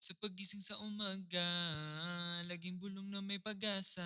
Sa pagising sa umaga, laging bulong na may pag-asa.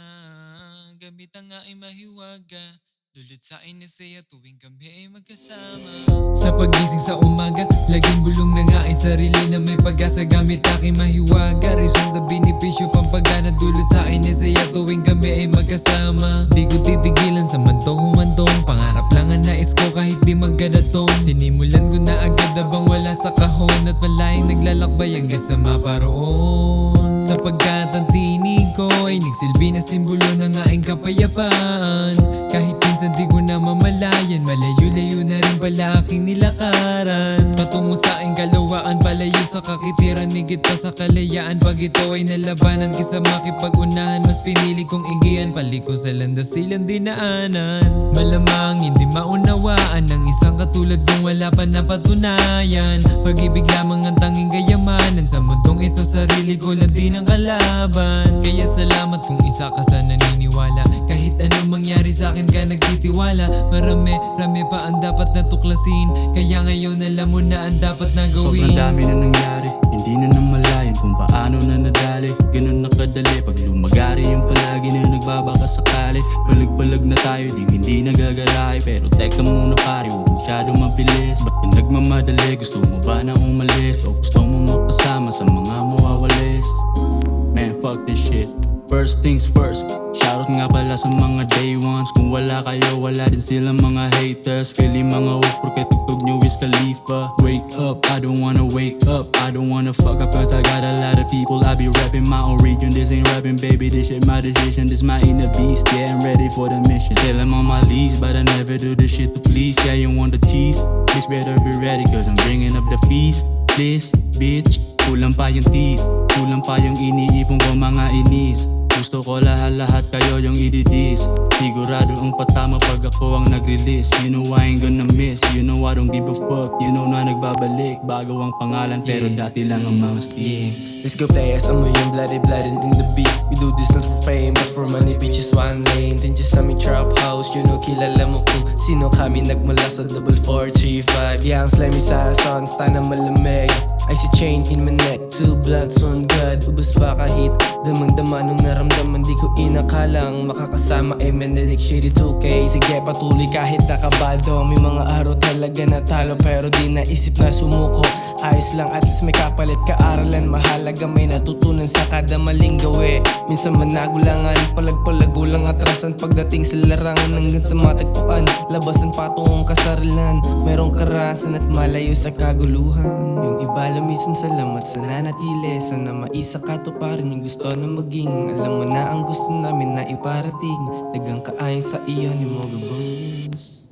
Gamit ang aking mahiwaga, dulot sa akin na saya tuwing kami ay magkasama. Sa pagising sa umaga, laging bulong na nga ay sarili na may pag-asa. Gamit aking mahiwaga, resulta benepisyo pampagana. Dulot sa akin na saya tuwing kami ay magkasama. Di ko titigilan sa mantong-humantong, pangarap lang ang nais ko kahit di magkadatong. Sinimulan ko na agad habang wala sa kahon, at malaking naglalakbay hanggang sa maparoon. Sapagkat ang tinig ko ay nagsilbi na simbolo ng aking kapayapaan. Kahit minsan di ko na mamalayan, malayo-layo na rin pala aking nilakaran. Patungo sa aking kalawaan, palayo sa kakitiran, higit pa sa kalayaan. Pag ito ay nalabanan, kaysa makipag-unahan, mas pinili kong igihan paliko sa landas silang dinaanan. Malamang hindi maunawaan ng isang katulad kong wala pa napatunayan. Pag-ibig lamang ang tanging kayamanan, sa mundong ito sarili ko lang din ang kalaban. Kaya salamat kung isa ka sa naniniwala, kahit anong mangyari sa akin ka nagtitiwala. Marami pa ang dapat natuklasin, kaya ngayon alam mo na ang dapat na gawin. Sobrang dami na nangyari, hindi na namalayan kung paano na nadali. Ganun na kadali, pag lumagari yung palagi na nagbabaka sakali. Balag-balag na tayo, hindi nagagalay. Pero teka muna pare, huwag masyado mabilis. Ba't ka nagmamadali, gusto mo ba na umalis? O gusto mo mapasama sa mga mawawalis? Man, fuck this shit. First things first, shoutout nga pala sa mga day ones. Kung wala kayo, wala din sila mga haters. Feeling mga wag porque tugtog nyo Wiz Khalifa. Wake up, I don't wanna wake up. I don't wanna fuck up cause I got a lot of people. I be rapping my own region, this ain't rapping baby. This shit my decision, this my inner beast. Yeah, I'm ready for the mission. Still I'm on my leash, but I never do this shit to please. Yeah, you want the cheese? Bitch better be ready cause I'm bringing up the feast. Please, bitch, kulang pa yung tease, kulang pa yung iniipon ko mga inis. Gusto ko lahat kayo yung ididis. Sigurado ang patama pag ako ang nag-release. You know I ain't gonna miss, you know I don't give a fuck. You know na nagbabalik, bago ang pangalan pero dati lang ang mga steams. Let's go players, amoy yung bloody in the beat. We do this not for fame but for money, bitches one lane. Then just sa aming trap house, you know kilala mo kung sino kami. Nagmula sa 4435. Yeah, ang slimy sa songs, tanang malamig. I see chain in my neck, 2 blunts on God. Ubus pa kahit damang-dama nung naramdaman. Di ko inakalang makakasama ay Menelik Shady 2K. Sige patuloy kahit nakabado. May mga araw talaga natalo pero di naisip na sumuko. Ayos lang at least may kapalit kaaralan. Mahalaga may natutunan sa kada maling gawi. Minsan man nagulangan, palag-palago lang atrasan. Pagdating sa larangan hanggang sa matagpuan, labasan patungong kasarilan. Merong karasan at malayo sa kaguluhan. Yung iba lumisan salamat sa nanatili. Sana maisa katuparan yung gusto na maging. Alam mo na ang gusto namin na iparating. Dagang kaayon sa iyo ni Moga Boss.